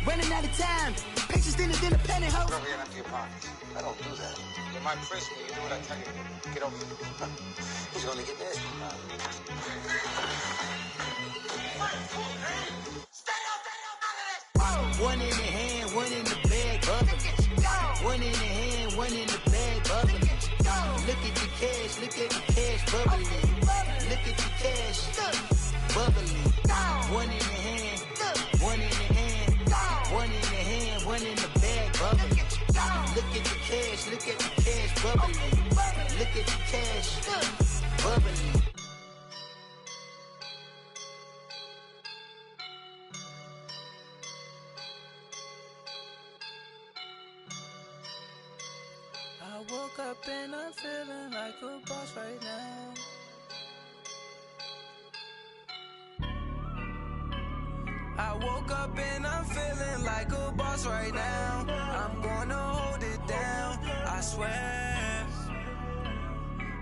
Running out of time. Patience than a penny hoe. Over here and empty your pockets. I don't do that. You might frisk me. You do what I tell you. Get over here. He's gonna get this. Stay up out of this. One in the hand, one in the bag, bubbling. One in the hand, one in the bag, bubbling. Look at the cash, bubbling. Look at the cash, bubbling. One in the hand, one in the hand, one in the hand, one in the bag, bubbling. Look at the cash, bubbling. Look at the cash, bubbling. I woke up and I'm feeling like a boss right now. I woke up and I'm feeling like a boss right now. I'm gonna hold it down, I swear.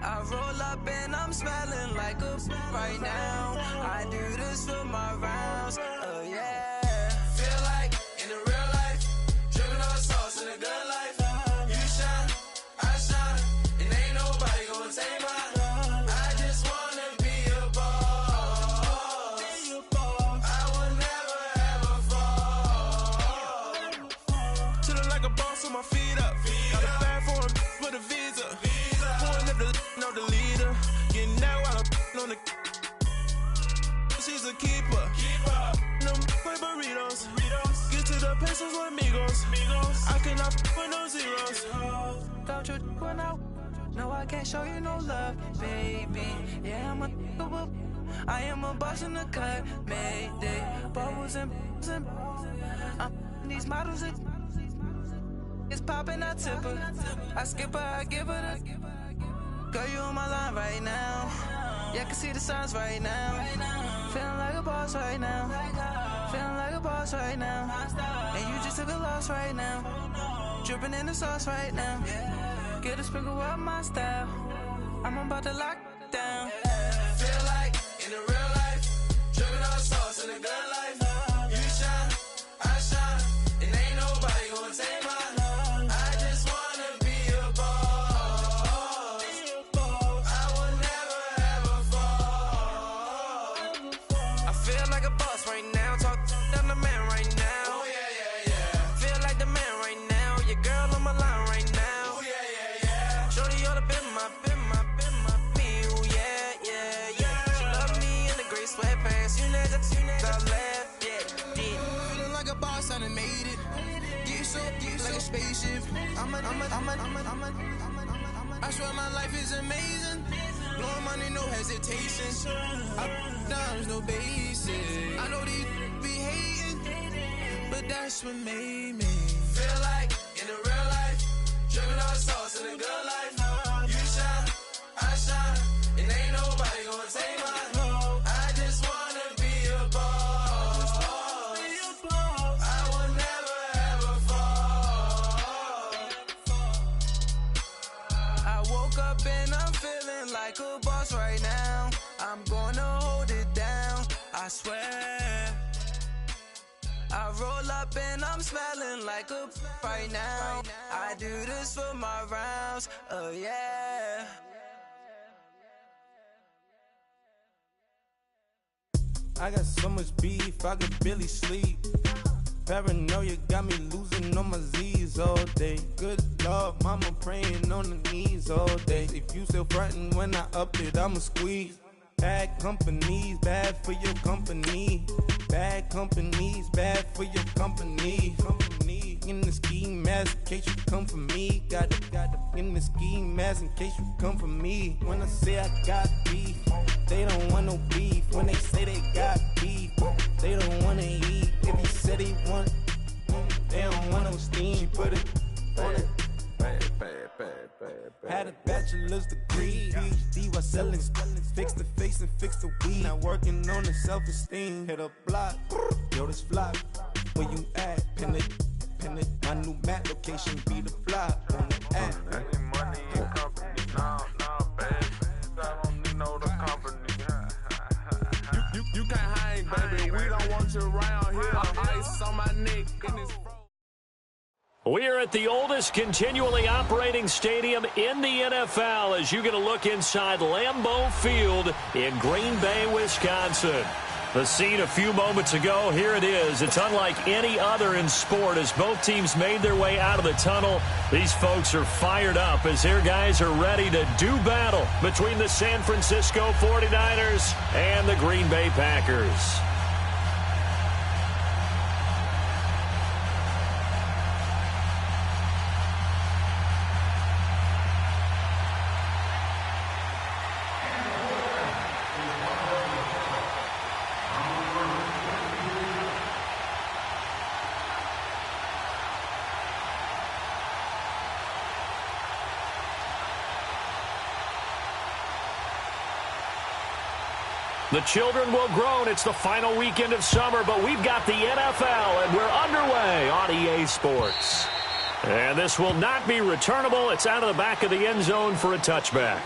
I roll up and I'm smelling like a right now. I do this for my rounds, oh yeah. Feel like in the real life, dripping on sauce in a good life. You shine, I shine, and ain't nobody gonna take mine. I just wanna be a boss. I will never ever fall. Chillin' like a boss with my feet up. Got a bag for him with a visa. Pulling up the know the leader. Getting that while I'm on the. She's a keeper. Them play burritos. Get to the pesos with amigos. I cannot with no zeros. Don't you run out? No, I can't show you no love, baby. Yeah, I'm a whoop. I am a boss in the cut, mayday. Bubbles and these models are. It's poppin', I tip her. I skip her, I give her the. Girl, you on my line right now. Yeah, I can see the signs right now. Feeling like a boss right now. Feeling like a boss right now. And you just took a loss right now. Dripping in the sauce right now. Get a sprinkle up my style. I'm about to lock down. Feel like in the real life, dripping on sauce in a good life. You shine, I shine, and ain't nobody gonna take mine. I just wanna be a boss. I will never ever fall. I feel like a boss right now. Talk down the man right now. Oh yeah, yeah, yeah. Feel like the man right now. Your girl on my line right now. Oh yeah, yeah, yeah. Shorty oughta been my me. Oh yeah, yeah, yeah. She love me in the gray sweatpants. You know that I left, yeah. Feeling like a boss, I done made it. Get so like a spaceship. I swear my life is amazing. Blowing money, no hesitation. Dimes, no basic. I know these be hating, but that's what made me feel like in the real life, dripping on sauce in a good life. You shine, I shine, and ain't nobody gonna take mine. I just wanna be a boss. I will never ever fall. I woke up and I'm feeling like a boss right now. I'm gonna hold it down, I swear. I roll up and I'm smelling like a right now. I do this for my rounds, oh yeah. I got so much beef, I could barely sleep. Paranoia got me losing on my Z's all day. Good Lord, mama praying on the knees all day. If you still frontin' when I up it, I'ma squeeze. Bad companies, bad for your company. Bad companies, bad for your company. Company in the ski mask in case you come for me. Got it in the ski mask in case you come for me. When I say I got beef, they don't want no beef. When they say they got beef, they don't wanna eat. If you said they want, they don't want no steam. Put it on it. Had a bachelor's degree, PhD while selling. Fix the face and fix the weed. Now working on the self-esteem. Hit a block, yo this flop. Where you at? Pin it. My new map location be the flop on the app. Money and company, no, baby. I don't need no the company. You can't hang, baby. We don't want you around here. Ice on my neck and it's We are at the oldest continually operating stadium in the NFL as you get a look inside Lambeau Field in Green Bay, Wisconsin. The scene a few moments ago, here it is. It's unlike any other in sport as both teams made their way out of the tunnel. These folks are fired up as their guys are ready to do battle between the San Francisco 49ers and the Green Bay Packers. The children will groan. It's the final weekend of summer, but we've got the NFL, and we're underway on EA Sports. And this will not be returnable. It's out of the back of the end zone for a touchback.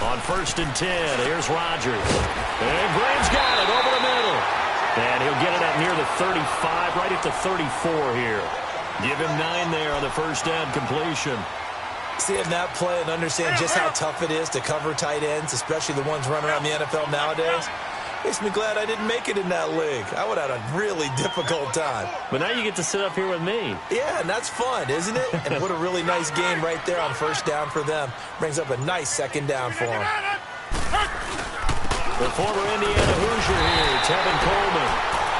On 1st and 10, here's Rodgers. And Graham's got it over the middle. And he'll get it at near the 35, right at the 34 here. Give him 9 there on the first down completion. Seeing that play and understand just how tough it is to cover tight ends, especially the ones running around the NFL nowadays, makes me glad I didn't make it in that league. I would have had a really difficult time. But now you get to sit up here with me. Yeah, and that's fun, isn't it? And what a really nice game right there on first down for them. Brings up a nice second down for them. The former Indiana Hoosier here, Tevin Coleman.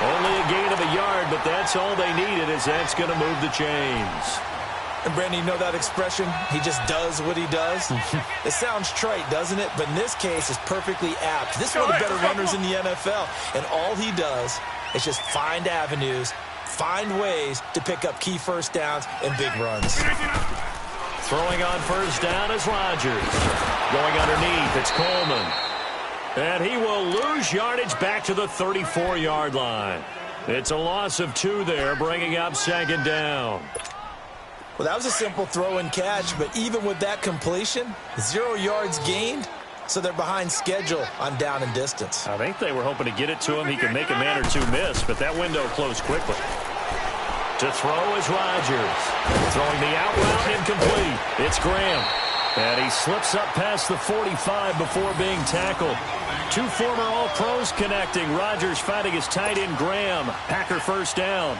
Only a gain of a yard, but that's all they needed as that's going to move the chains. And, Brandon, you know that expression? He just does what he does? It sounds trite, doesn't it? But in this case, it's perfectly apt. This is one of the better runners in the NFL. And all he does is just find avenues, find ways to pick up key first downs and big runs. Throwing on first down is Rodgers. Going underneath, it's Coleman. And he will lose yardage back to the 34-yard line. It's a loss of 2 there, bringing up second down. Well, that was a simple throw and catch, but even with that completion, 0 yards gained, so they're behind schedule on down and distance. I think they were hoping to get it to him. He could make a man or two miss, but that window closed quickly. To throw is Rodgers. Throwing the out route incomplete. It's Graham. And he slips up past the 45 before being tackled. 2 former All-Pros connecting. Rodgers fighting his tight end Graham. Packer first down.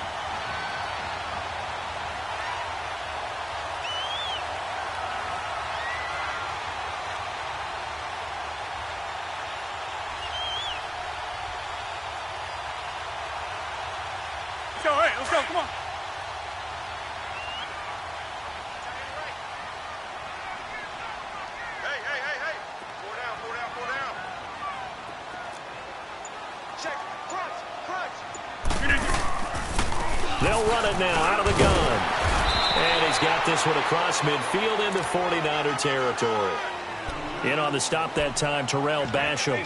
Let's go, come on. Hey. 4 down. Check, crunch. They'll run it now out of the gun. And he's got this one across midfield into 49er territory. In on the stop that time, Terrell Basham.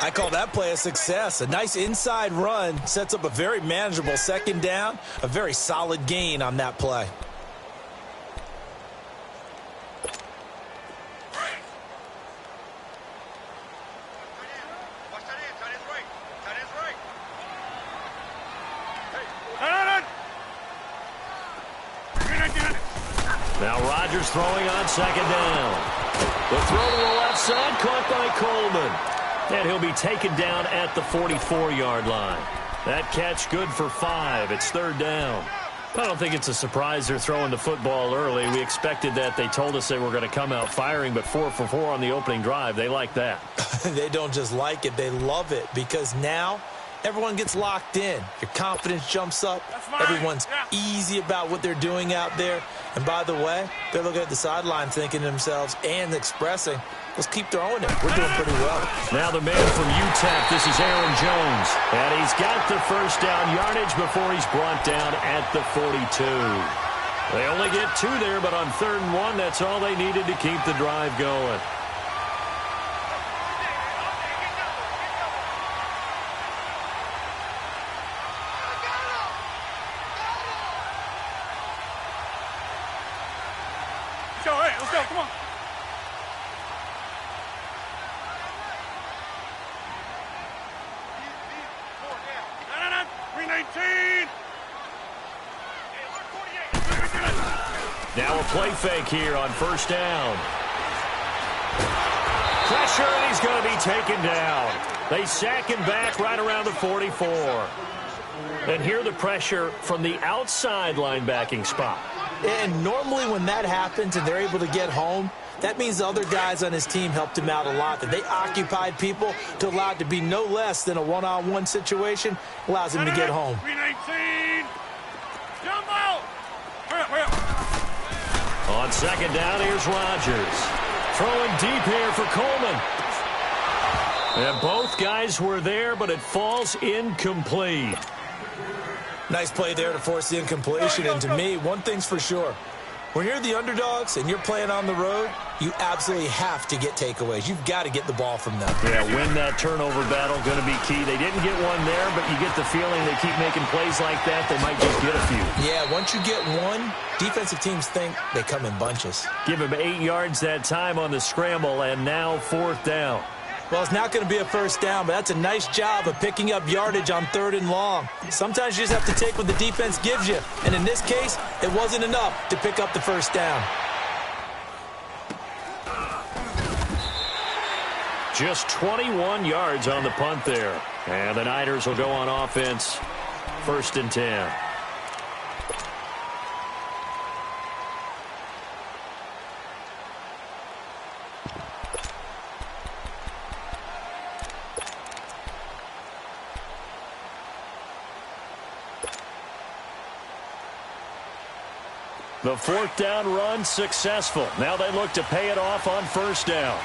I call that play a success. A nice inside run sets up a very manageable second down. A very solid gain on that play. Now Rodgers throwing on second down. The throw to the left side caught by Coleman. And he'll be taken down at the 44-yard line. That catch good for 5. It's third down. I don't think it's a surprise they're throwing the football early. We expected that. They told us they were going to come out firing, but 4 for 4 on the opening drive. They like that. They don't just like it. They love it because now everyone gets locked in. Your confidence jumps up. Everyone's easy about what they're doing out there. And by the way, they're looking at the sideline thinking to themselves and expressing, let's keep throwing it. We're doing pretty well. Now the man from UTEP, this is Aaron Jones. And he's got the first down yardage before he's brought down at the 42. They only get 2 there, but on 3rd and 1, that's all they needed to keep the drive going. Let's go, come on. No, 319. Now a play fake here on 1st down. Pressure, and he's going to be taken down. They sack him back right around the 44. And here the pressure from the outside linebacking spot. And normally when that happens and they're able to get home, that means the other guys on his team helped him out a lot. That they occupied people to allow it to be no less than a one-on-one situation, allows him to get home. 319. Jumbo. Hurry up. On 2nd down, here's Rodgers. Throwing deep here for Coleman. And both guys were there, but it falls incomplete. Nice play there to force the incompletion. And to me, one thing's for sure. When you're the underdogs and you're playing on the road, you absolutely have to get takeaways. You've got to get the ball from them. Yeah, win that turnover battle, going to be key. They didn't get one there, but you get the feeling they keep making plays like that, they might just get a few. Yeah, once you get one, defensive teams think they come in bunches. Give him 8 yards that time on the scramble, and now 4th down. Well, it's not going to be a 1st down, but that's a nice job of picking up yardage on 3rd and long. Sometimes you just have to take what the defense gives you. And in this case, it wasn't enough to pick up the 1st down. Just 21 yards on the punt there. And the Niners will go on offense, 1st and 10. The 4th down run successful. Now they look to pay it off on 1st down.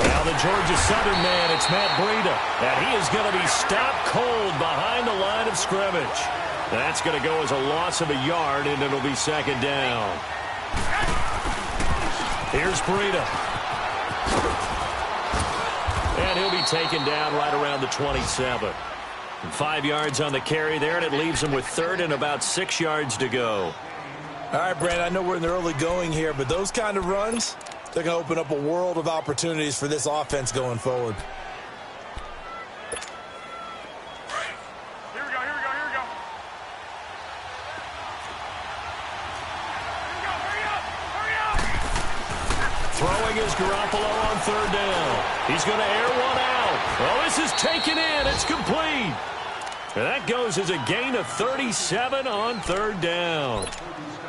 Now the Georgia Southern man, it's Matt Breida. And he is going to be stopped cold behind the line of scrimmage. That's going to go as a loss of a yard, and it'll be 2nd down. Here's Breida. And he'll be taken down right around the 27. 5 yards on the carry there, and it leaves him with 3rd and about 6 yards to go. All right, Brad, I know we're in the early going here, but those kind of runs, they're going to open up a world of opportunities for this offense going forward. Here we go. Hurry up. Throwing is Garoppolo on 3rd down. He's going to air one out. Well, this is taken in. It's complete. And that goes as a gain of 37 on 3rd down.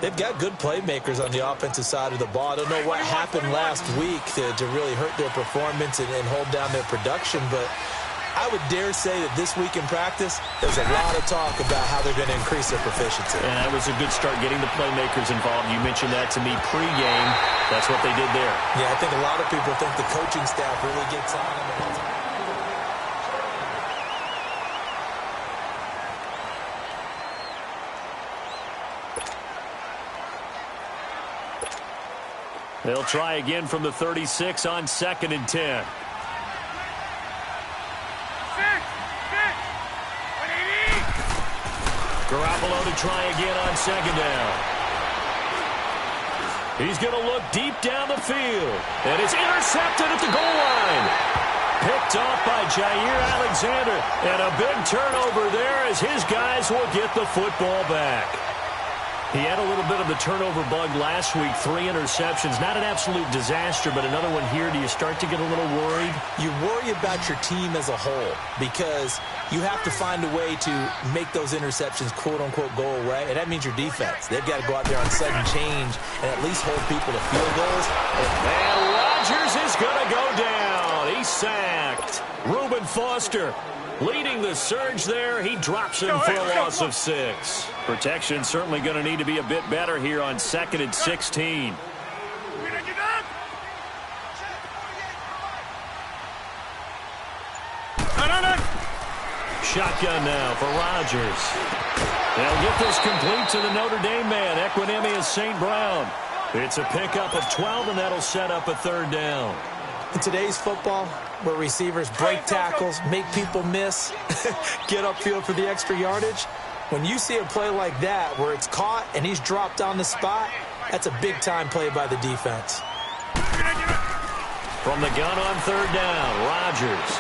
They've got good playmakers on the offensive side of the ball. I don't know what happened last week to really hurt their performance and hold down their production, but I would dare say that this week in practice, there's a lot of talk about how they're going to increase their proficiency. And that was a good start, getting the playmakers involved. You mentioned that to me pregame. That's what they did there. Yeah, I think a lot of people think the coaching staff really gets on them. They'll try again from the 36 on 2nd and 10. Garoppolo to try again on 2nd down. He's going to look deep down the field. And it's intercepted at the goal line. Picked off by Jair Alexander. And a big turnover there as his guys will get the football back. He had a little bit of the turnover bug last week, 3 interceptions. Not an absolute disaster, but another one here. Do you start to get a little worried? You worry about your team as a whole because you have to find a way to make those interceptions, quote-unquote, go away, and that means your defense. They've got to go out there on sudden change and at least hold people to field goals. And Rodgers is going to go down. He's sacked. Reuben Foster. Leading the surge there, he drops him for a loss of 6. Protection certainly going to need to be a bit better here on 2nd and 16. Shotgun now for Rodgers. They'll get this complete to the Notre Dame man, Equinemius St. Brown. It's a pickup of 12, and that'll set up a 3rd down. In today's football, where receivers break tackles, make people miss, get upfield for the extra yardage, when you see a play like that where it's caught and he's dropped on the spot, that's a big-time play by the defense. From the gun on 3rd down, Rodgers.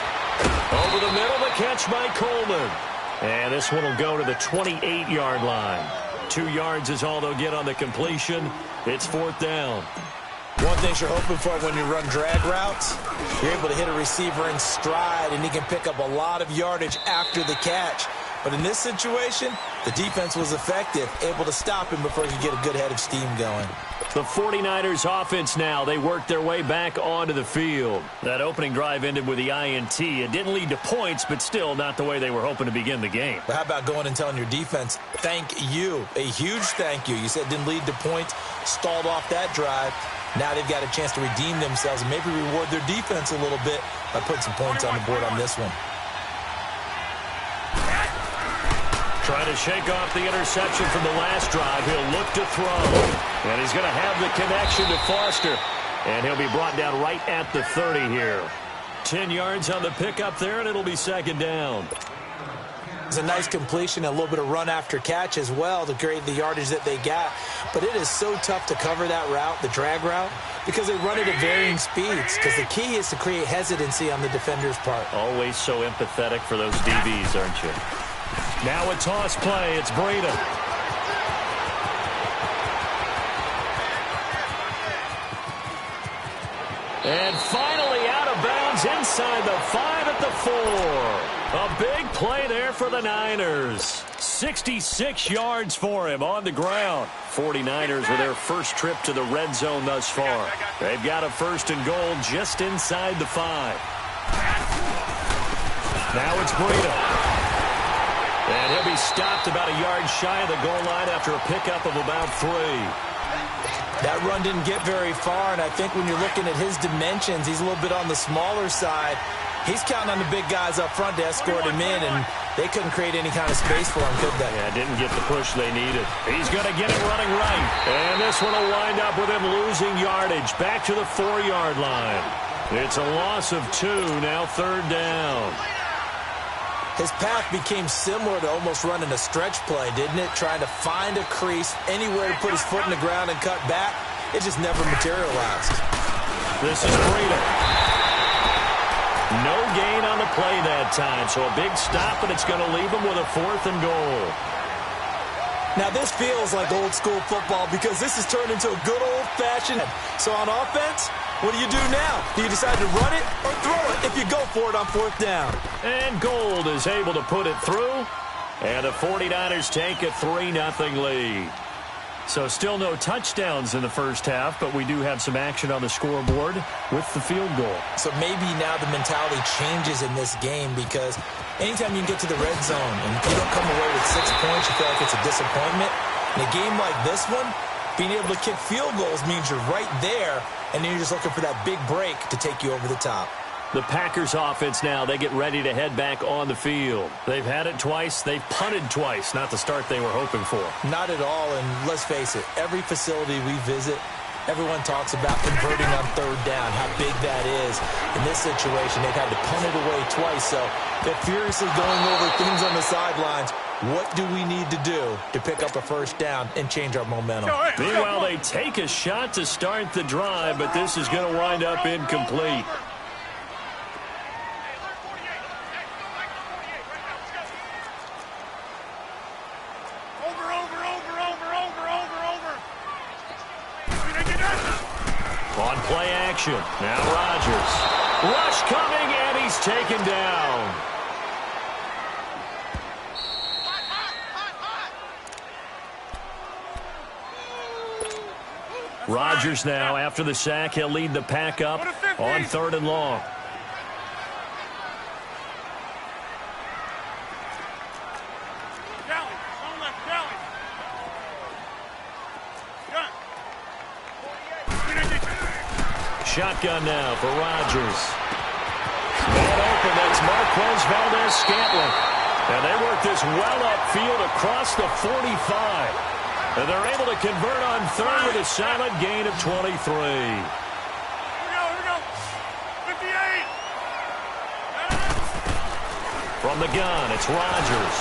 Over the middle, the catch by Coleman. And this one will go to the 28-yard line. 2 yards is all they'll get on the completion. It's 4th down. One thing you're hoping for when you run drag routes, you're able to hit a receiver in stride, and he can pick up a lot of yardage after the catch. But in this situation, the defense was effective, able to stop him before he could get a good head of steam going. The 49ers offense now, they worked their way back onto the field. That opening drive ended with the INT. It didn't lead to points, but still not the way they were hoping to begin the game. But how about going and telling your defense, thank you, a huge thank you. You said it didn't lead to points, stalled off that drive. Now they've got a chance to redeem themselves and maybe reward their defense a little bit by putting some points on the board on this one. Trying to shake off the interception from the last drive. He'll look to throw. And he's going to have the connection to Foster. And he'll be brought down right at the 30 here. 10 yards on the pickup there, and it'll be 2nd down. It's a nice completion, a little bit of run after catch as well to create the yardage that they got. But it is so tough to cover that route, the drag route, because they run it at varying speeds. Because the key is to create hesitancy on the defender's part. Always so empathetic for those DBs, aren't you? Now a toss play. It's Breida. And finally out of bounds inside the 5 at the 4. A big play there for the Niners. 66 yards for him on the ground. 49ers with their first trip to the red zone thus far. They've got a 1st and goal just inside the 5. Now it's Breida. And he'll be stopped about a yard shy of the goal line after a pickup of about 3. That run didn't get very far, and I think when you're looking at his dimensions, he's a little bit on the smaller side. He's counting on the big guys up front to escort him in, and they couldn't create any kind of space for him, could they? Yeah, didn't get the push they needed. He's going to get it running right. And this one will wind up with him losing yardage back to the 4-yard line. It's a loss of 2, now 3rd down. His path became similar to almost running a stretch play, didn't it? Trying to find a crease, anywhere to put his foot in the ground and cut back. It just never materialized. This is Breida. No gain on the play that time, so a big stop, and it's going to leave him with a 4th and goal. Now, this feels like old school football because this has turned into a good old-fashioned. So on offense, what do you do now? Do you decide to run it or throw it if you go for it on 4th down? And Gold is able to put it through. And the 49ers take a 3-0 lead. So still no touchdowns in the first half, but we do have some action on the scoreboard with the field goal. So maybe now the mentality changes in this game because anytime you can get to the red zone and if you don't come away with 6 points, you feel like it's a disappointment. In a game like this one, being able to kick field goals means you're right there, and then you're just looking for that big break to take you over the top. The Packers offense now, they get ready to head back on the field. They've had it twice. They've punted twice. Not the start they were hoping for. Not at all, and let's face it, every facility we visit, everyone talks about converting on 3rd down, how big that is. In this situation, they've had to punt it away twice, so they're furiously going over things on the sidelines. What do we need to do to pick up a 1st down and change our momentum? Meanwhile, they take a shot to start the drive, but this is going to wind up incomplete. On play action, now Rodgers. Rush coming, and he's taken down. Rodgers now, after the sack, he'll lead the pack up on 3rd and long. Shotgun now for Rodgers. Man open, that's Marquez Valdez-Scantling. And they work this well upfield across the 45. And they're able to convert on third with a solid gain of 23. Here we go. 58. From the gun, it's Rodgers.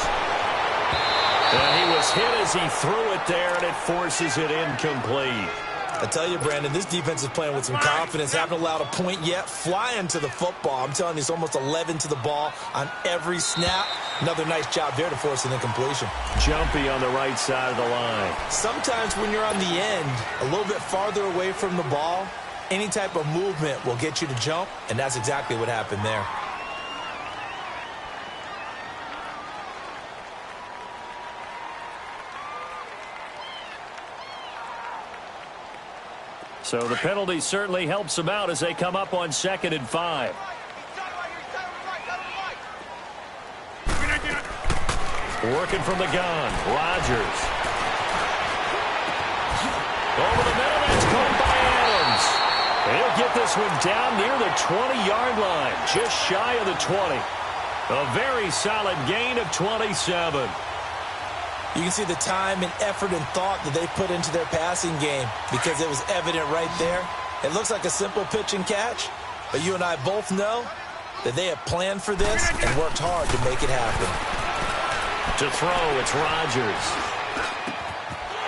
And he was hit as he threw it there, and it forces it incomplete. I tell you, Brandon, this defense is playing with some confidence. Haven't allowed a point yet. Flying to the football. I'm telling you, it's almost 11 to the ball on every snap. Another nice job there to force an incompletion. Jumpy on the right side of the line. Sometimes when you're on the end, a little bit farther away from the ball, any type of movement will get you to jump, and that's exactly what happened there. So the penalty certainly helps them out as they come up on 2nd and 5. Working from the gun, Rodgers. Over the middle, that's caught by Adams. He'll get this one down near the 20-yard line, just shy of the 20. A very solid gain of 27. You can see the time and effort and thought that they put into their passing game because it was evident right there. It looks like a simple pitch and catch, but you and I both know that they have planned for this and worked hard to make it happen. To throw, it's Rodgers.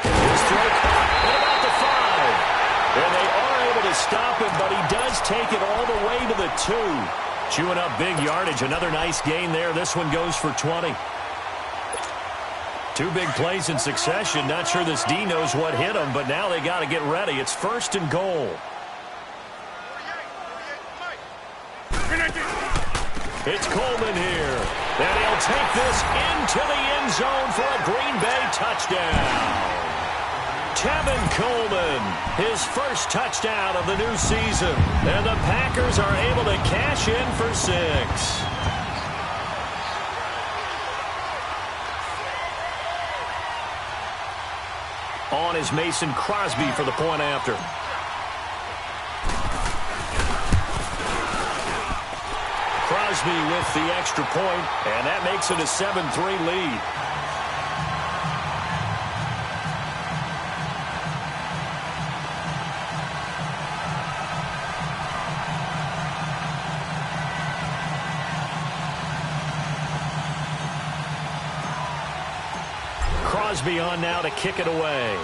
His throw caught at about the 5. And they are able to stop him, but he does take it all the way to the 2. Chewing up big yardage. Another nice gain there. This one goes for 20. 2 big plays in succession. Not sure this D knows what hit him, but now they got to get ready. It's 1st and goal. It's Coleman here. And he'll take this into the end zone for a Green Bay touchdown. Tevin Coleman, his first touchdown of the new season. And the Packers are able to cash in for 6. On is Mason Crosby for the point after. Crosby with the extra point, and that makes it a 7-3 lead. Crosby on now to kick it away.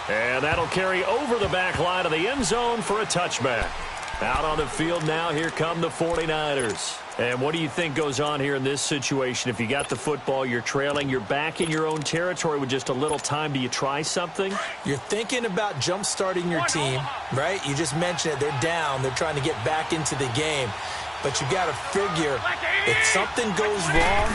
And that'll carry over the back line of the end zone for a touchback. Out on the field now, here come the 49ers. And what do you think goes on here in this situation? If you got the football, you're trailing, you're back in your own territory with just a little time. Do you try something? You're thinking about jump-starting your team, right? You just mentioned it. They're down. They're trying to get back into the game. But you got to figure, if something goes wrong,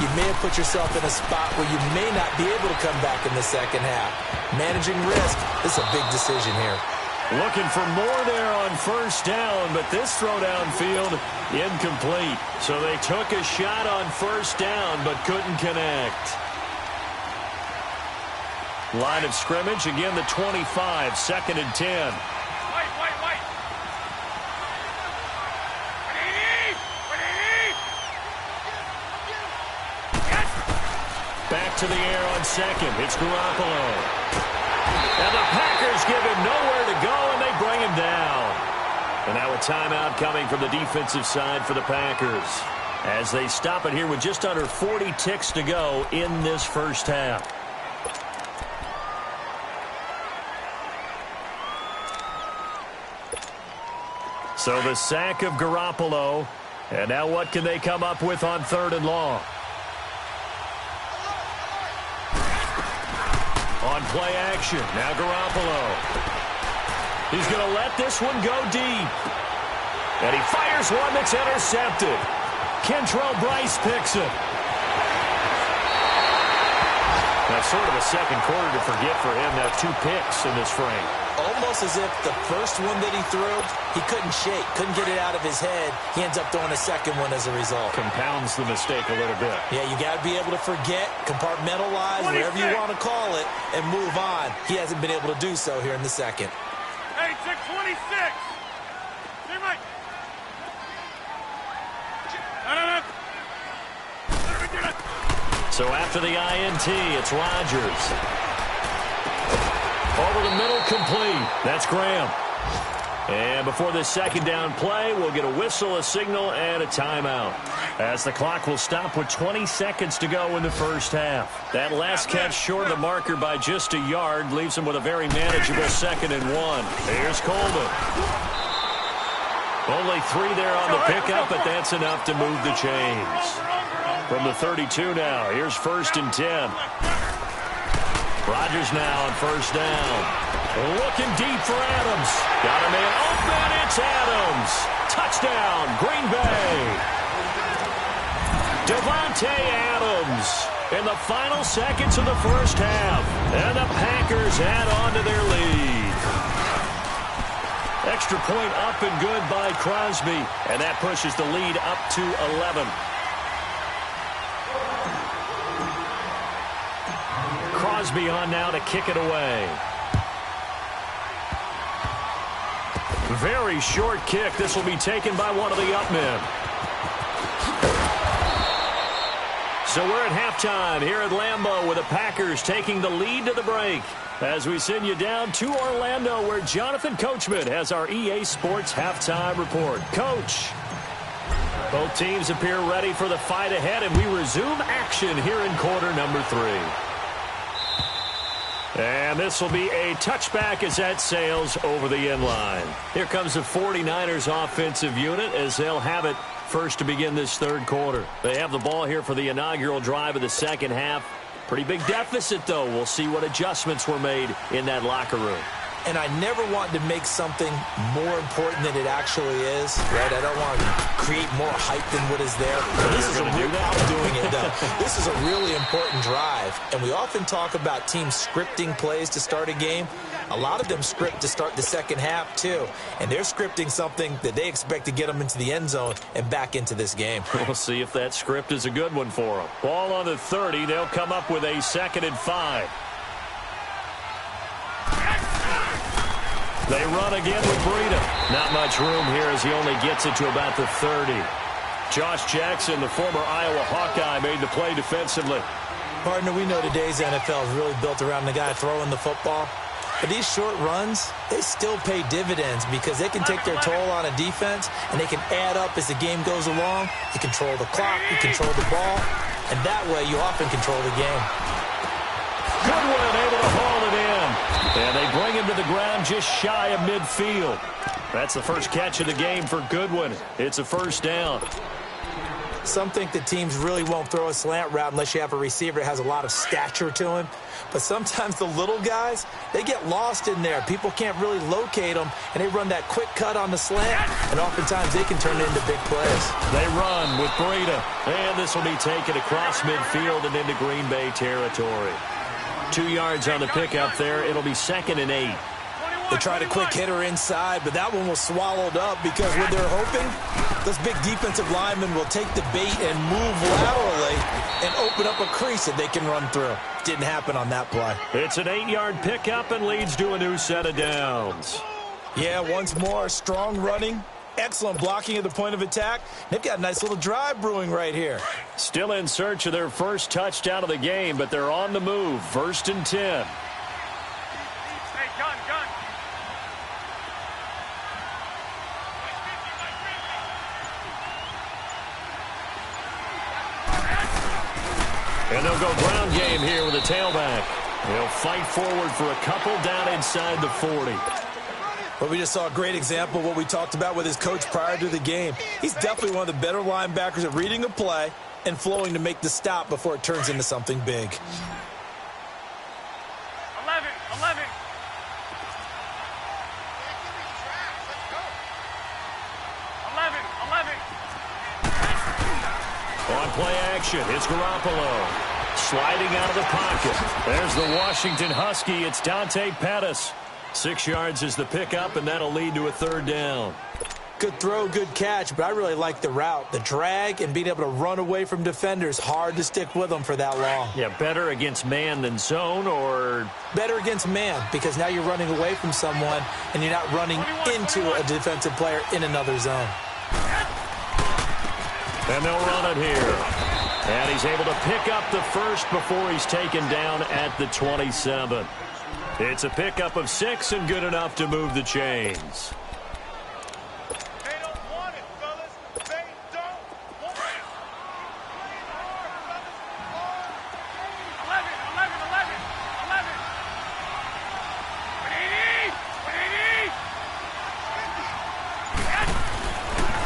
you may have put yourself in a spot where you may not be able to come back in the second half. Managing risk, this is a big decision here. Looking for more there on 1st down, but this throw downfield incomplete. So they took a shot on 1st down, but couldn't connect. Line of scrimmage, again the 25, 2nd and 10. Back to the air on 2nd. It's Garoppolo. And the Packers give him nowhere to go, and they bring him down. And now a timeout coming from the defensive side for the Packers as they stop it here with just under 40 ticks to go in this first half. So the sack of Garoppolo. And now what can they come up with on 3rd and long? On play action, now Garoppolo. He's going to let this one go deep. And he fires one that's intercepted. Kentrell Bryce picks it. A sort of a second quarter to forget for him. Now 2 picks in this frame. Almost as if the first one that he threw, he couldn't shake, couldn't get it out of his head. He ends up throwing a second one as a result. Compounds the mistake a little bit. Yeah, you got to be able to forget, compartmentalize, whatever you want to call it, and move on. He hasn't been able to do so here in the second. Hey, 626. So after the INT, it's Rodgers. Over the middle, complete. That's Graham. And before this second down play, we'll get a whistle, a signal, and a timeout, as the clock will stop with 20 seconds to go in the first half. That last catch short of the marker by just a yard leaves him with a very manageable 2nd and 1. Here's Coleman. Only 3 there on the pickup, but that's enough to move the chains. From the 32 now, here's 1st and 10. Rodgers now on 1st down. Looking deep for Adams. Got a man open, it's Adams. Touchdown, Green Bay. Devontae Adams in the final seconds of the first half. And the Packers add on to their lead. Extra point up and good by Crosby. And that pushes the lead up to 11. Crosby on now to kick it away. Very short kick. This will be taken by one of the up men. So we're at halftime here at Lambeau with the Packers taking the lead to the break. As we send you down to Orlando, where Jonathan Coachman has our EA Sports halftime report. Coach. Both teams appear ready for the fight ahead, and we resume action here in quarter number 3. And this will be a touchback as that sails over the end line. Here comes the 49ers offensive unit as they'll have it first to begin this third quarter. They have the ball here for the inaugural drive of the second half. Pretty big deficit, though. We'll see what adjustments were made in that locker room. And I never want to make something more important than it actually is, right? I don't want to create more hype than what is there. This is I'm doing it, though. This is a really important drive. And we often talk about teams scripting plays to start a game. A lot of them script to start the second half, too. And they're scripting something that they expect to get them into the end zone and back into this game. We'll see if that script is a good one for them. Ball on the 30. They'll come up with a 2nd and 5. They run again with Breida. Not much room here as he only gets it to about the 30. Josh Jackson, the former Iowa Hawkeye, made the play defensively. Partner, we know today's NFL is really built around the guy throwing the football. But these short runs, they still pay dividends because they can take their toll on a defense, and they can add up as the game goes along. You control the clock, you control the ball, and that way you often control the game. Goodwin able to haul it in. And they bring him to the ground just shy of midfield. That's the first catch of the game for Goodwin. It's a 1st down. Some think that teams really won't throw a slant route unless you have a receiver that has a lot of stature to him. But sometimes the little guys, they get lost in there. People can't really locate them, and they run that quick cut on the slant, and oftentimes they can turn it into big plays. They run with Breida, and this will be taken across midfield and into Green Bay territory. 2 yards on the pickup there. It'll be 2nd and 8. They tried a quick hitter inside, but that one was swallowed up because what they're hoping, those big defensive linemen will take the bait and move laterally and open up a crease that they can run through. Didn't happen on that play. It's an 8-yard pickup and leads to a new set of downs. Yeah, once more, strong running. Excellent blocking at the point of attack. They've got a nice little drive brewing right here. Still in search of their first touchdown of the game, but they're on the move. 1st and 10. Hey, gun. And they'll go ground game here with a tailback. They'll fight forward for a couple down inside the 40. But we just saw a great example of what we talked about with his coach prior to the game. He's definitely one of the better linebackers at reading a play and flowing to make the stop before it turns into something big. 11. On play action, it's Garoppolo. sliding out of the pocket. There's the Washington Husky. It's Dante Pettis. 6 yards is the pickup, and that'll lead to a 3rd down. Good throw, good catch, but I really like the route. The drag and being able to run away from defenders, hard to stick with them for that long. Yeah, better against man than zone, or? Better against man, because now you're running away from someone and you're not running into a defensive player in another zone. And they'll run it here. And he's able to pick up the first before he's taken down at the 27. It's a pickup of 6 and good enough to move the chains.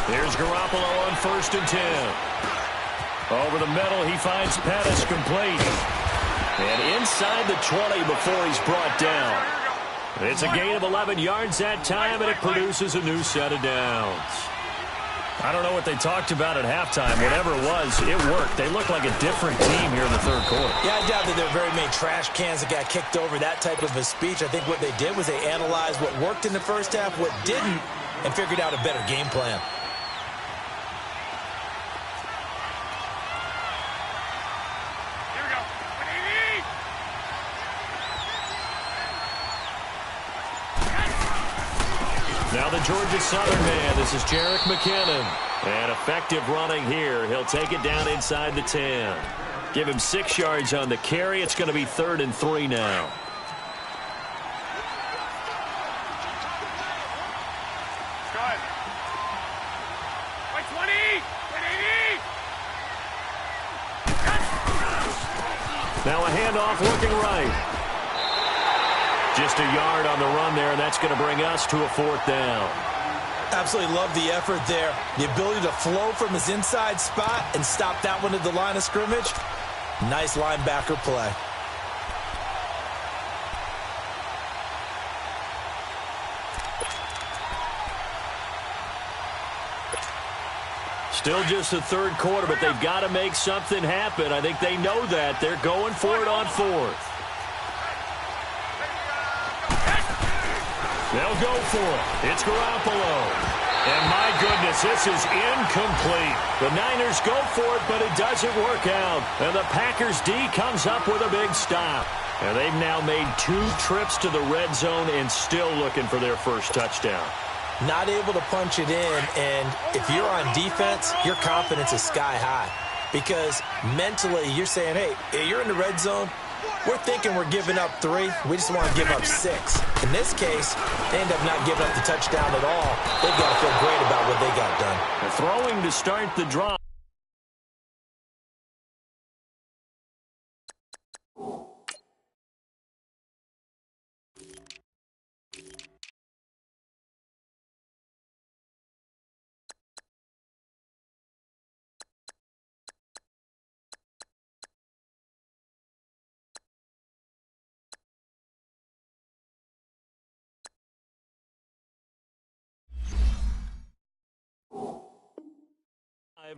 Here's Garoppolo on 1st and 10. Over the middle, he finds Pettis complete. And inside the 20 before he's brought down. It's a gain of 11 yards that time, and it produces a new set of downs. I don't know what they talked about at halftime. Whatever it was, it worked. They look like a different team here in the 3rd quarter. Yeah, I doubt that there were very many trash cans that got kicked over, that type of a speech. I think what they did was they analyzed what worked in the first half, what didn't, and figured out a better game plan. Now the Georgia Southern man, this is Jerick McKinnon. And effective running here. He'll take it down inside the 10. Give him 6 yards on the carry. It's going to be 3rd and 3 now. Now a handoff looking right. Just a yard on the run there, and that's going to bring us to a 4th down. Absolutely love the effort there. The ability to flow from his inside spot and stop that one at the line of scrimmage. Nice linebacker play. Still just the 3rd quarter, but they've got to make something happen. I think they know that. They're going for it on 4th. They'll go for it. It's Garoppolo. And my goodness, this is incomplete. The Niners go for it, but it doesn't work out. And the Packers D comes up with a big stop. And they've now made 2 trips to the red zone and still looking for their first touchdown. Not able to punch it in, and if you're on defense, your confidence is sky high. Because mentally, you're saying, hey, you're in the red zone. We're thinking we're giving up 3. We just want to give up 6. In this case, they end up not giving up the touchdown at all. They've got to feel great about what they got done. Throwing to start the drive.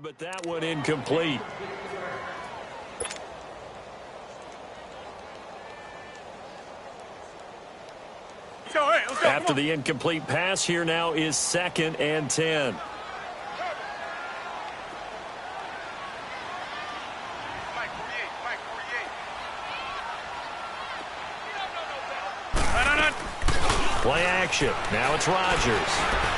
But that one incomplete. After the incomplete pass, here now is 2nd and 10. Play action. Now it's Rodgers.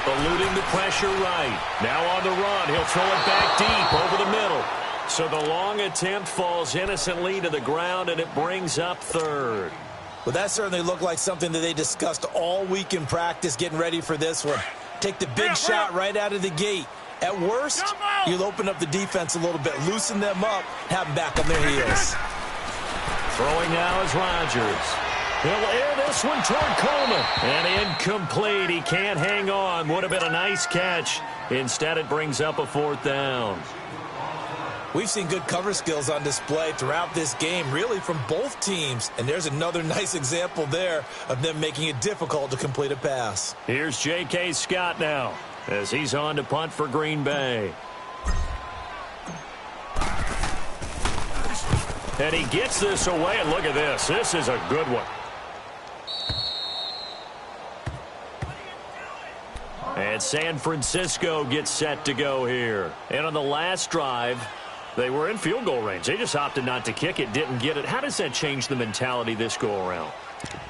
Eluding the pressure right. Now on the run. He'll throw it back deep over the middle. So the long attempt falls innocently to the ground, and it brings up 3rd. Well, that certainly looked like something that they discussed all week in practice getting ready for this one. Take the big shot right out of the gate. At worst, you'll open up the defense a little bit, loosen them up, have them back on their heels. Throwing now is Rodgers. He'll air this one toward Coleman. And incomplete. He can't hang on. Would have been a nice catch. Instead, it brings up a 4th down. We've seen good cover skills on display throughout this game, really from both teams. And there's another nice example there of them making it difficult to complete a pass. Here's J.K. Scott now as he's on to punt for Green Bay. And he gets this away, and look at this. This is a good one. And San Francisco gets set to go here. And on the last drive, they were in field goal range. They just opted not to kick it, didn't get it. How does that change the mentality this go-around?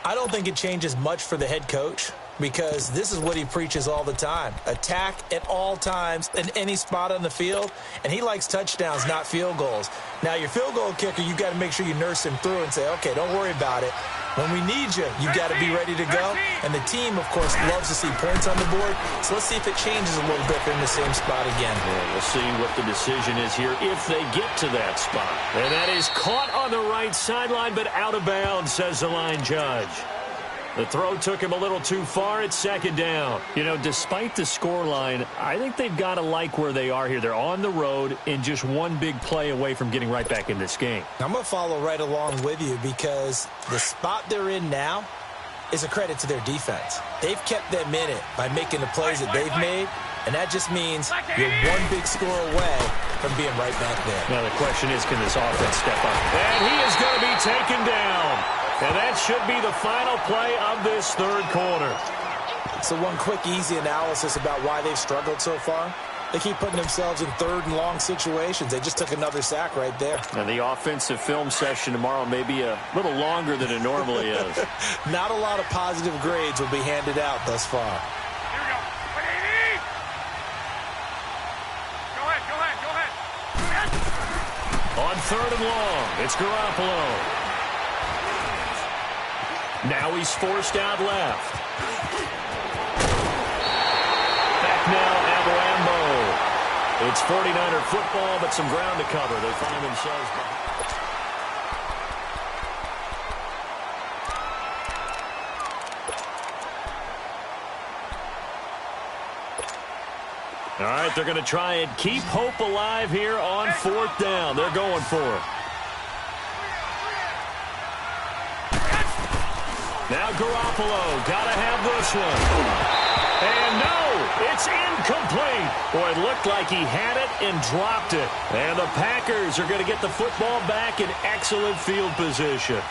I don't think it changes much for the head coach because this is what he preaches all the time. Attack at all times in any spot on the field, and he likes touchdowns, not field goals. Now, your field goal kicker, you've got to make sure you nurse him through and say, okay, don't worry about it. When we need you, you've got to be ready to go. And the team, of course, loves to see points on the board. So let's see if it changes a little bit if they're in the same spot again. Yeah, we'll see what the decision is here if they get to that spot. And that is caught on the right sideline, but out of bounds, says the line judge. The throw took him a little too far. It's second down. You know, despite the scoreline, I think they've got to like where they are here. They're on the road and just one big play away from getting right back in this game. I'm going to follow right along with you because the spot they're in now is a credit to their defense. They've kept them in it by making the plays that they've made, and that just means you're one big score away from being right back there. Now the question is, can this offense step up? And he is going to be taken down. And that should be the final play of this third quarter. So one quick, easy analysis about why they've struggled so far. They keep putting themselves in third and long situations. They just took another sack right there. And the offensive film session tomorrow may be a little longer than it normally is. Not a lot of positive grades will be handed out thus far. Here we go. Go ahead. On third and long, it's Garoppolo. Now he's forced out left. Back now at Lambeau. It's 49er football, but some ground to cover. They find themselves behind. All right, they're going to try and keep hope alive here on fourth down. They're going for it. Now Garoppolo, gotta have this one. And no, it's incomplete. Boy, it looked like he had it and dropped it. And the Packers are going to get the football back in excellent field position.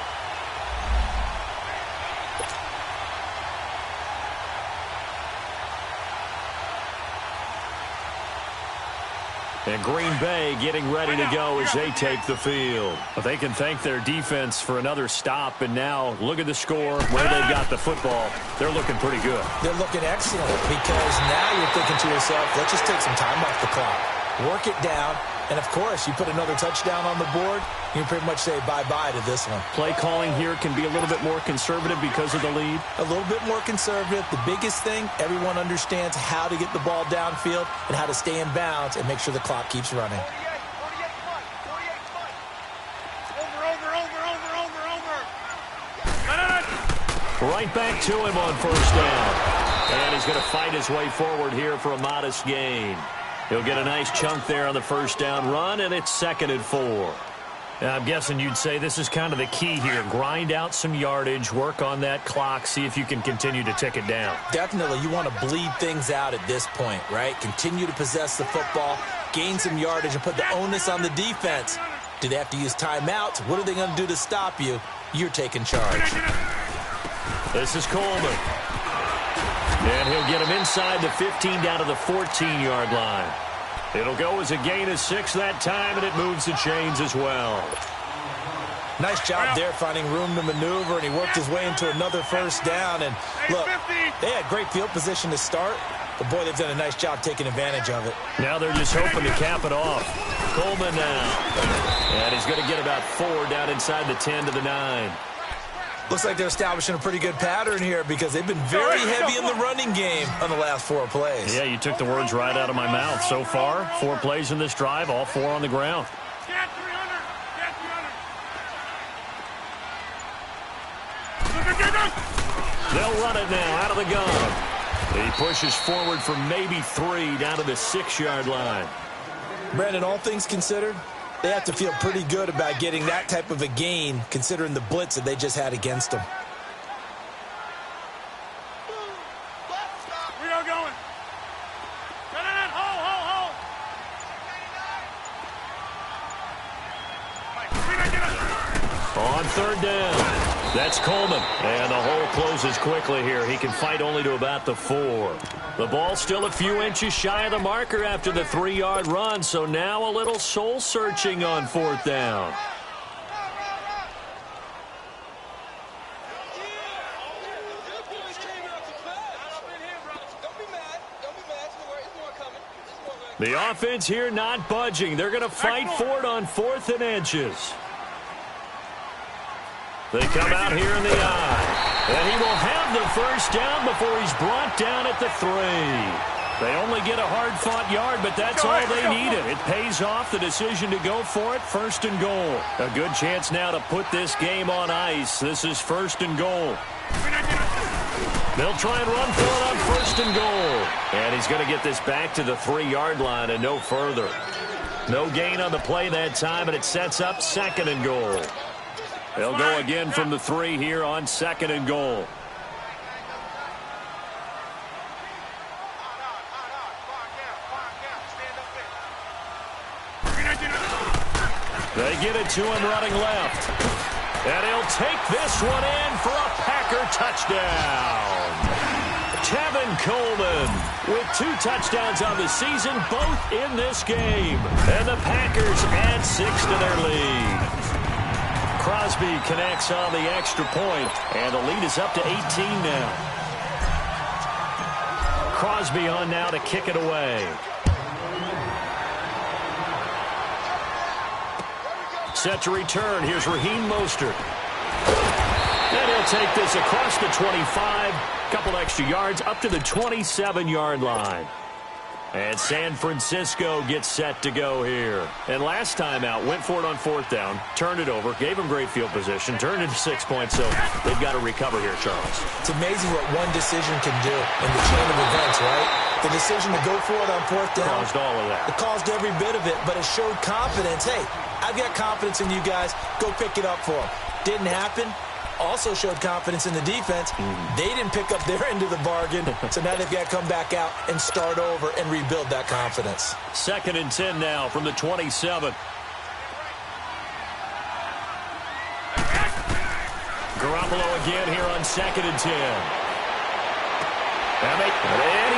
And Green Bay getting ready to go as they take the field. But they can thank their defense for another stop. And now look at the score where they've got the football. They're looking pretty good. They're looking excellent because now you're thinking to yourself, let's just take some time off the clock. Work it down. And, of course, you put another touchdown on the board, you can pretty much say bye-bye to this one. Play calling here can be a little bit more conservative because of the lead. A little bit more conservative. The biggest thing, everyone understands how to get the ball downfield and how to stay in bounds and make sure the clock keeps running. Right back to him on first down. And he's going to fight his way forward here for a modest gain. He'll get a nice chunk there on the first down run, and it's 2nd and 4. Now, I'm guessing you'd say this is kind of the key here. Grind out some yardage, work on that clock, see if you can continue to tick it down. Definitely. You want to bleed things out at this point, right? Continue to possess the football, gain some yardage, and put the onus on the defense. Do they have to use timeouts? What are they going to do to stop you? You're taking charge. This is Coleman. And he'll get him inside the 15 down to the 14-yard line. It'll go as a gain of 6 that time, and it moves the chains as well. Nice job there finding room to maneuver, and he worked his way into another first down. And look, they had great field position to start, but boy, they've done a nice job taking advantage of it. Now they're just hoping to cap it off. Coleman now. And he's going to get about 4 down inside the 10 to the 9. Looks like they're establishing a pretty good pattern here because they've been very heavy in the running game on the last 4 plays. Yeah, you took the words right out of my mouth. So far, 4 plays in this drive, all 4 on the ground. They'll run it now out of the gun. He pushes forward for maybe 3 down to the 6-yard line. Brandon, all things considered, they have to feel pretty good about getting that type of a gain considering the blitz that they just had against them. We are going. Hold. on third down. That's Coleman. And the hole closes quickly here. He can fight only to about the 4. The ball still a few inches shy of the marker after the 3-yard run, so now a little soul-searching on fourth down. The offense here not budging. They're going to fight for it on 4th and inches. They come out here in the eye. And he will have the first down before he's brought down at the 3. They only get a hard-fought yard, but that's all they needed. It pays off the decision to go for it, 1st and goal. A good chance now to put this game on ice. This is 1st and goal. They'll try and run for it on 1st and goal. And he's going to get this back to the 3-yard line and no further. No gain on the play that time, and it sets up 2nd and goal. They'll go again from the 3 here on 2nd and goal. They get it to him running left. And he'll take this one in for a Packer touchdown. Tevin Coleman with 2 touchdowns on the season, both in this game. And the Packers add 6 to their lead. Crosby connects on the extra point, and the lead is up to 18 now. Crosby on now to kick it away. Set to return. Here's Raheem Mostert. And he'll take this across the 25. Couple extra yards up to the 27-yard line. And San Francisco gets set to go here. And last time out, went for it on 4th down, turned it over, gave them great field position, turned it to 6 points, so they've got to recover here, Charles. It's amazing what one decision can do in the chain of events, right? The decision to go for it on 4th down. Caused all of that. It caused every bit of it, but it showed confidence. Hey, I've got confidence in you guys. Go pick it up for them. Didn't happen. Also showed confidence in the defense. They didn't pick up their end of the bargain, so now they've got to come back out and start over and rebuild that confidence. 2nd and 10 now from the 27. Garoppolo again here on 2nd and 10. And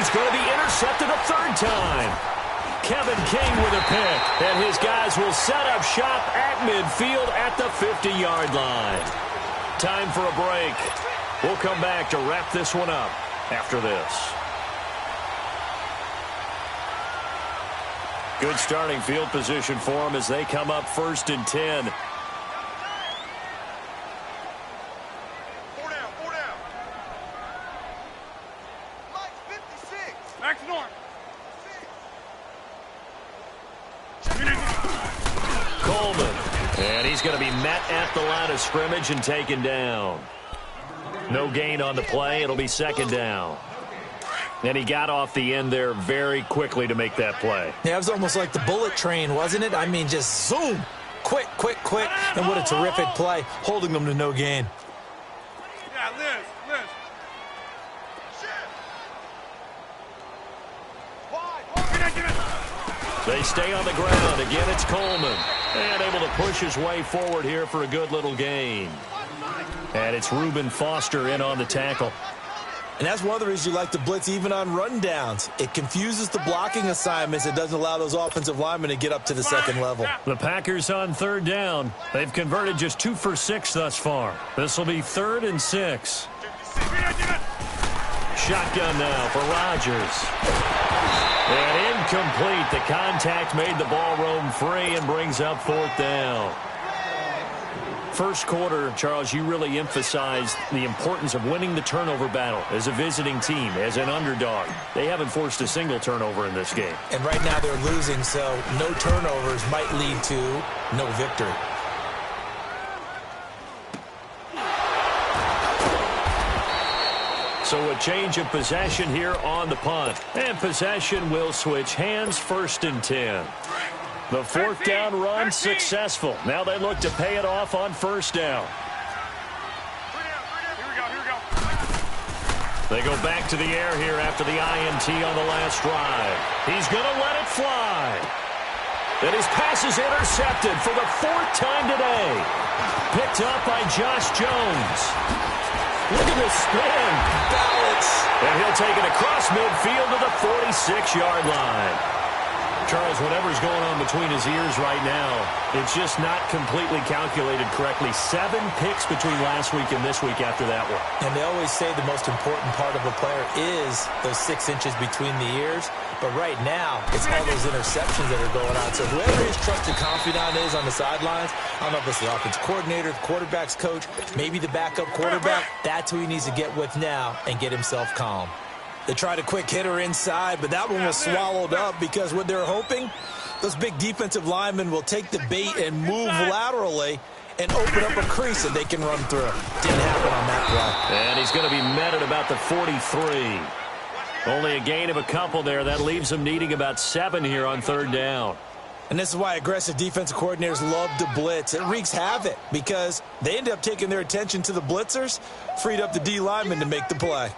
he's going to be intercepted a 3rd time. Kevin King with a pick, and his guys will set up shop at midfield at the 50-yard line. Time for a break. We'll come back to wrap this one up after this. Good starting field position for them as they come up 1st and 10. 4 down, 4 down. Mike 56. Max North. Coleman. And he's going to be met at the line of scrimmage and taken down. No gain on the play. It'll be 2nd down. And he got off the end there very quickly to make that play. Yeah, it was almost like the bullet train, wasn't it? I mean, just zoom. Quick, quick, quick. And what a terrific play, holding them to no gain. Yeah, Liz. They stay on the ground. Again, it's Coleman. And able to push his way forward here for a good little gain. And it's Reuben Foster in on the tackle. And that's one of the reasons you like to blitz even on rundowns. It confuses the blocking assignments. It doesn't allow those offensive linemen to get up to the 2nd level. The Packers on 3rd down. They've converted just 2 for 6 thus far. This will be 3rd and 6. Shotgun now for Rodgers. And incomplete. The contact made the ball roam free and brings up 4th down. First quarter, Charles, you really emphasized the importance of winning the turnover battle as a visiting team, as an underdog. They haven't forced a single turnover in this game. And right now they're losing, so no turnovers might lead to no victory. So a change of possession here on the punt. And possession will switch hands, 1st and 10. The 4th down run successful. Now they look to pay it off on 1st down. Here we go. They go back to the air here after the INT on the last drive. He's going to let it fly. And his pass is intercepted for the 4th time today. Picked up by Josh Jones. Look at this spin. Balance. And he'll take it across midfield to the 46-yard line. Charles, whatever's going on between his ears right now, it's just not completely calculated correctly. 7 picks between last week and this week after that one. And they always say the most important part of a player is those 6 inches between the ears. But right now, it's all those interceptions that are going on. So whoever his trusted confidant is on the sidelines, I don't know if it's the offense coordinator, the quarterback's coach, maybe the backup quarterback, that's who he needs to get with now and get himself calm. They tried a quick hitter inside, but that one was swallowed up because what they're hoping, those big defensive linemen will take the bait and move laterally and open up a crease that they can run through. Didn't happen on that play. And he's going to be met at about the 43. Only a gain of a couple there. That leaves him needing about 7 here on 3rd down. And this is why aggressive defensive coordinators love to blitz. It wreaks havoc because they end up taking their attention to the blitzers, freed up the D linemen to make the play.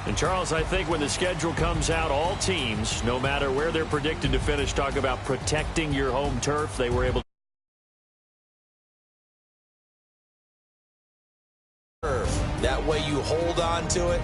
And, Charles, I think when the schedule comes out, all teams, no matter where they're predicted to finish, talk about protecting your home turf. They were able to. That way you hold on to it